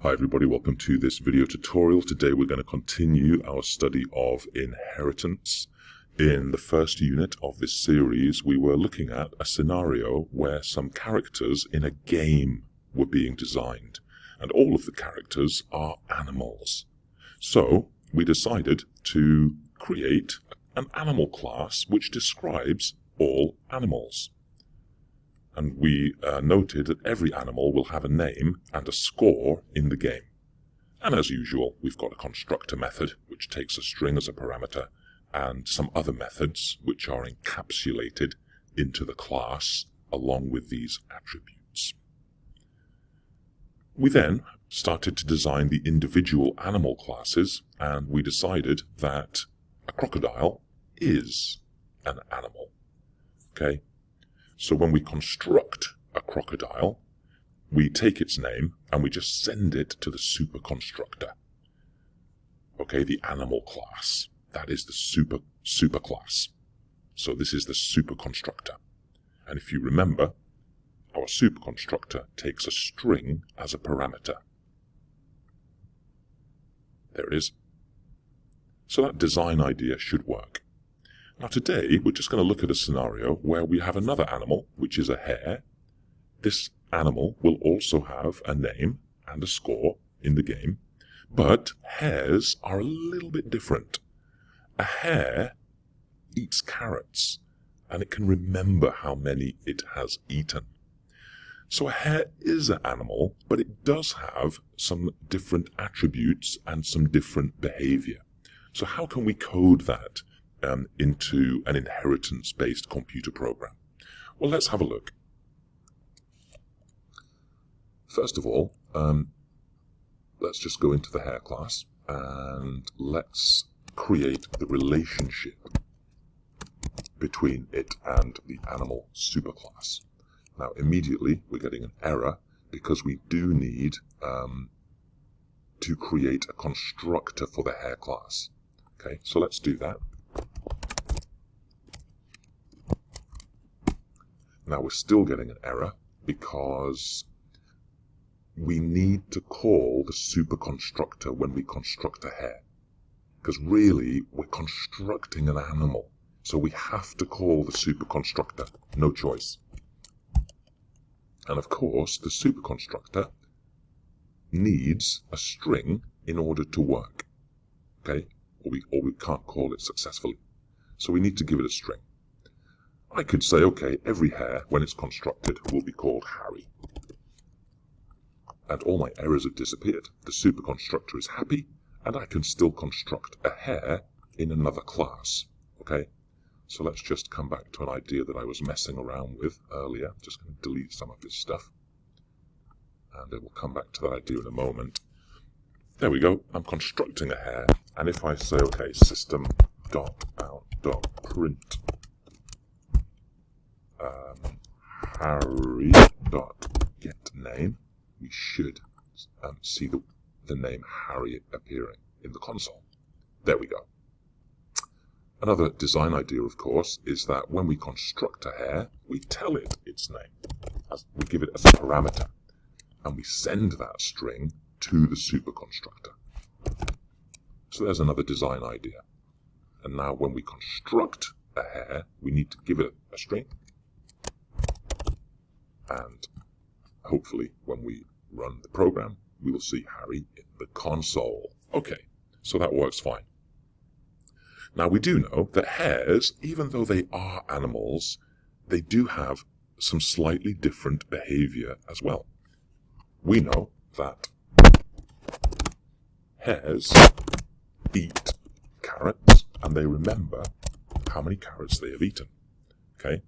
Hi everybody, welcome to this video tutorial. Today we're going to continue our study of inheritance. In the first unit of this series, we were looking at a scenario where some characters in a game were being designed, and all of the characters are animals. So we decided to create an animal class which describes all animals. And we noted that every animal will have a name and a score in the game. And as usual, we've got a constructor method, which takes a string as a parameter, and some other methods which are encapsulated into the class along with these attributes. We then started to design the individual animal classes, and we decided that a crocodile is an animal. Okay? So when we construct a crocodile, we take its name and we just send it to the superconstructor. Okay, the animal class. That is the super class. So this is the superconstructor. And if you remember, our superconstructor takes a string as a parameter. There it is. So that design idea should work. Now today, we're just going to look at a scenario where we have another animal, which is a hare. This animal will also have a name and a score in the game, but hares are a little bit different. A hare eats carrots, and it can remember how many it has eaten. So a hare is an animal, but it does have some different attributes and some different behavior. So how can we code that into an inheritance-based computer program? Well, let's have a look. First of all, let's just go into the hare class and let's create the relationship between it and the animal superclass. Now, immediately we're getting an error because we do need to create a constructor for the hare class. Okay, so let's do that. Now we're still getting an error because we need to call the superconstructor when we construct a hare. Because really, we're constructing an animal. So we have to call the superconstructor. No choice. And of course, the superconstructor needs a string in order to work. Okay? Or we can't call it successfully. So we need to give it a string. I could say, okay, every hare, when it's constructed, will be called Harry. And all my errors have disappeared. The superconstructor is happy, and I can still construct a hare in another class. Okay? So let's just come back to an idea that I was messing around with earlier. I'm just going to delete some of this stuff. And then we'll come back to that idea in a moment. There we go. I'm constructing a hare. And if I say, okay, system.out.print Harry.getName, we should see the name Harry appearing in the console. There we go. Another design idea, of course, is that when we construct a hare, we tell it its name. We give it as a parameter. And we send that string to the superconstructor. So there's another design idea. And now when we construct a hare, we need to give it a string. And hopefully when we run the program, we will see Harry in the console. Okay, so that works fine. Now we do know that hares, even though they are animals, they do have some slightly different behavior as well. We know that hares eat carrots and they remember how many carrots they have eaten. Okay?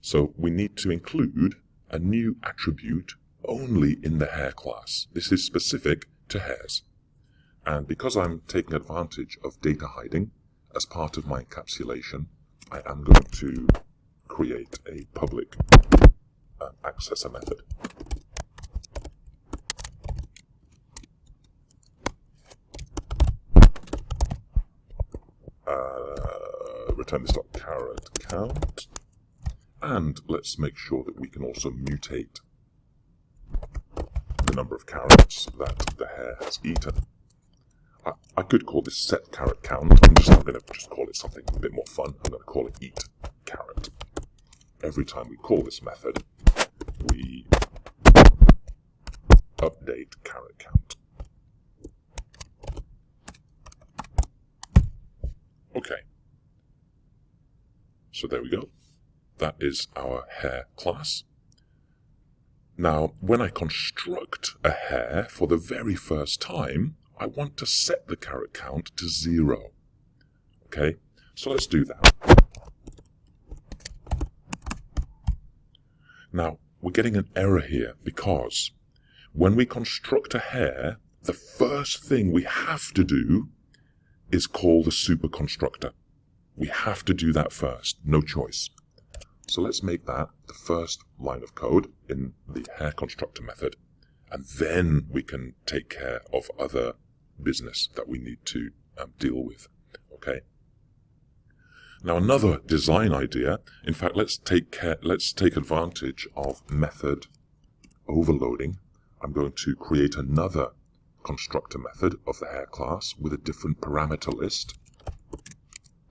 So we need to include a new attribute only in the hare class. This is specific to hares. And because I'm taking advantage of data hiding as part of my encapsulation, I am going to create a public accessor method. Return this .carrot count, and let's make sure that we can also mutate the number of carrots that the hare has eaten. I could call this set carrot count. I'm going to just call it something a bit more fun. I'm going to call it eat carrot. Every time we call this method, we update carrot count. Okay. So there we go. That is our hare class. Now, when I construct a hare for the very first time, I want to set the carrot count to 0. Okay, so let's do that. Now, we're getting an error here because when we construct a hare, the first thing we have to do is call the superconstructor. We have to do that first, no choice. So let's make that the first line of code in the hare constructor method, and then we can take care of other business that we need to deal with. Okay. Now another design idea. In fact, let's take advantage of method overloading. I'm going to create another constructor method of the hare class with a different parameter list.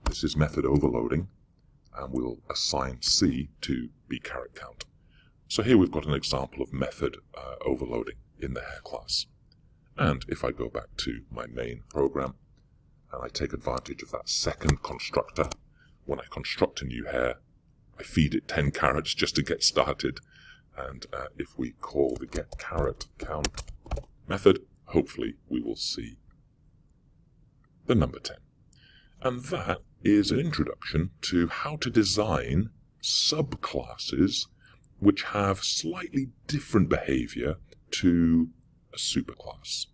This is method overloading, and we'll assign C to be carrot count. So here we've got an example of method overloading in the hare class. And if I go back to my main program and I take advantage of that second constructor, when I construct a new hare, I feed it 10 carrots just to get started. And if we call the get carrot count method, hopefully we will see the number 10. And that is an introduction to how to design subclasses which have slightly different behavior to a superclass.